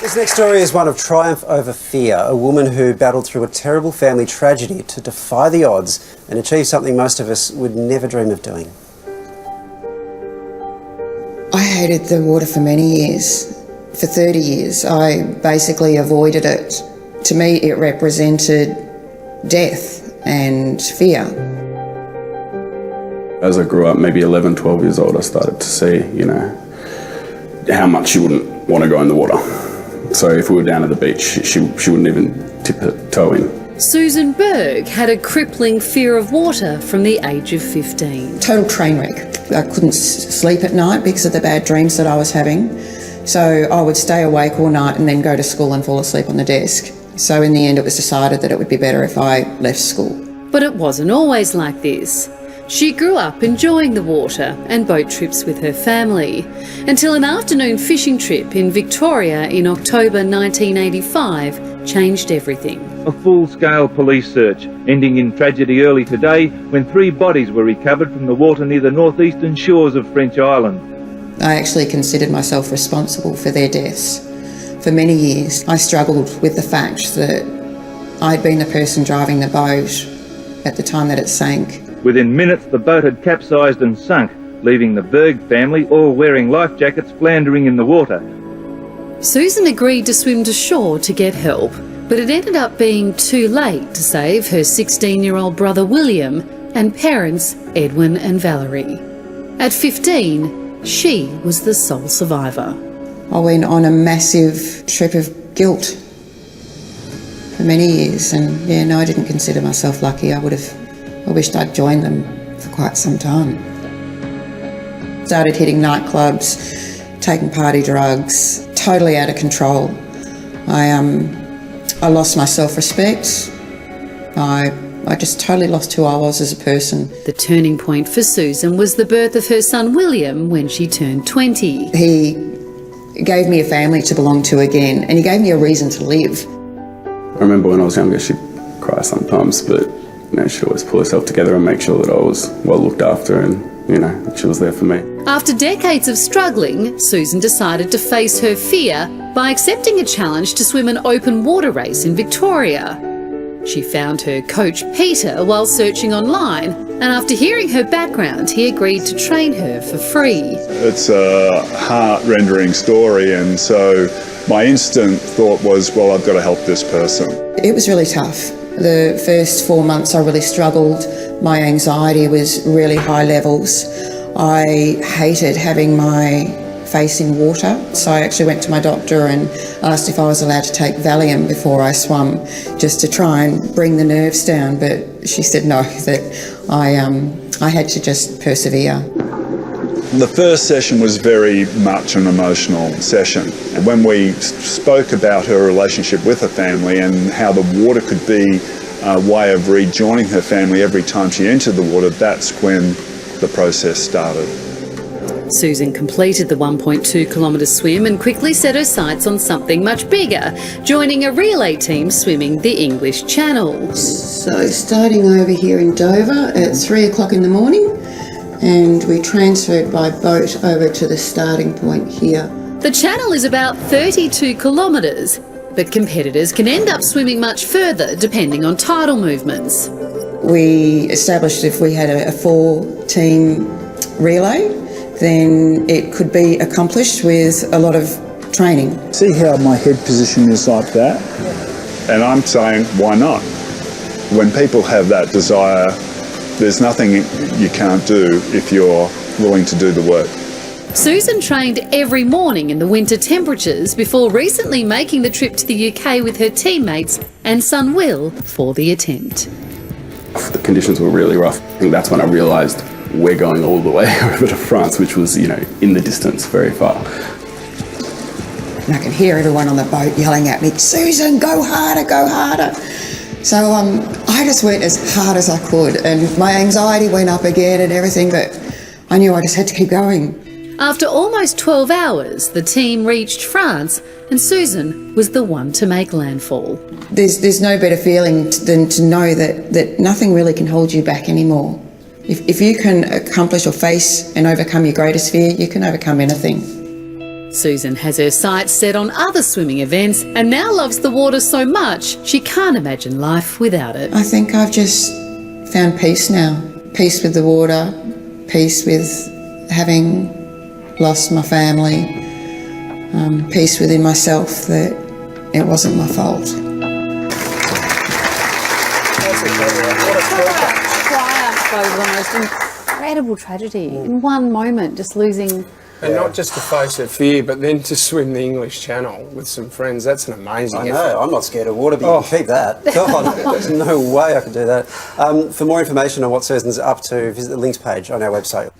This next story is one of triumph over fear, a woman who battled through a terrible family tragedy to defy the odds and achieve something most of us would never dream of doing. I hated the water for many years. For 30 years, I basically avoided it. To me, it represented death and fear. As I grew up, maybe 11, 12 years old, I started to see, how much she wouldn't want to go in the water. So if we were down at the beach, she wouldn't even tip her toe in. Susan Berg had a crippling fear of water from the age of 15. Total train wreck. I couldn't sleep at night because of the bad dreams that I was having. So I would stay awake all night and then go to school and fall asleep on the desk. So in the end, it was decided that it would be better if I left school. But it wasn't always like this. She grew up enjoying the water and boat trips with her family, until an afternoon fishing trip in Victoria in October 1985 changed everything. A full-scale police search, ending in tragedy early today when 3 bodies were recovered from the water near the northeastern shores of French Island. I actually considered myself responsible for their deaths. For many years, I struggled with the fact that I'd been the person driving the boat at the time that it sank. Within minutes, the boat had capsized and sunk, leaving the Berg family all wearing life jackets floundering in the water. Susan agreed to swim to shore to get help, but it ended up being too late to save her 16-year-old brother William and parents Edwin and Valerie. At 15, she was the sole survivor. I went on a massive trip of guilt for many years, and I didn't consider myself lucky. I wished I'd joined them for quite some time. Started hitting nightclubs, taking party drugs, totally out of control. I lost my self-respect. I just totally lost who I was as a person. The turning point for Susan was the birth of her son William when she turned 20. He gave me a family to belong to again, and he gave me a reason to live. I remember when I was younger, she'd cry sometimes, but she'd always pull herself together and make sure that I was well looked after and, she was there for me. After decades of struggling, Susan decided to face her fear by accepting a challenge to swim an open water race in Victoria. She found her coach Peter while searching online, and after hearing her background, he agreed to train her for free. It's a heart-rendering story, and so my instant thought was, well, I've got to help this person. It was really tough. The first 4 months I really struggled. My anxiety was really high levels. I hated having my face in water, so I actually went to my doctor and asked if I was allowed to take Valium before I swam, just to try and bring the nerves down, but she said no, that I had to just persevere. The first session was very much an emotional session, and when we spoke about her relationship with her family and how the water could be a way of rejoining her family every time she entered the water, that's when the process started. Susan completed the 1.2 kilometre swim and quickly set her sights on something much bigger, joining a relay team swimming the English Channel. So starting over here in Dover at 3 o'clock in the morning, and we transferred by boat over to the starting point here. The channel is about 32 kilometres, but competitors can end up swimming much further depending on tidal movements. We established if we had a 4-team relay, then it could be accomplished with a lot of training. See how my head position is like that? And I'm saying, why not? When people have that desire, there's nothing you can't do if you're willing to do the work. Susan trained every morning in the winter temperatures before recently making the trip to the UK with her teammates and son Will for the attempt. The conditions were really rough. I think that's when I realised we're going all the way over to France, which was, in the distance, very far. And I could hear everyone on the boat yelling at me, "Susan, go harder, go harder." So I just went as hard as I could, and my anxiety went up again and everything, but I knew I just had to keep going. After almost 12 hours, the team reached France and Susan was the one to make landfall. There's no better feeling than to know that nothing really can hold you back anymore. If you can accomplish or face and overcome your greatest fear, you can overcome anything. Susan has her sights set on other swimming events and now loves the water so much she can't imagine life without it. I think I've just found peace now. Peace with the water, peace with having lost my family, peace within myself that it wasn't my fault. Triumph over the most incredible tragedy in one moment, just losing. And not just to face that fear, but then to swim the English Channel with some friends. That's an amazing I effort. know, I'm not scared of water, but you can keep that. God, there's no way I could do that. For more information on what Susan's up to, visit the links page on our website.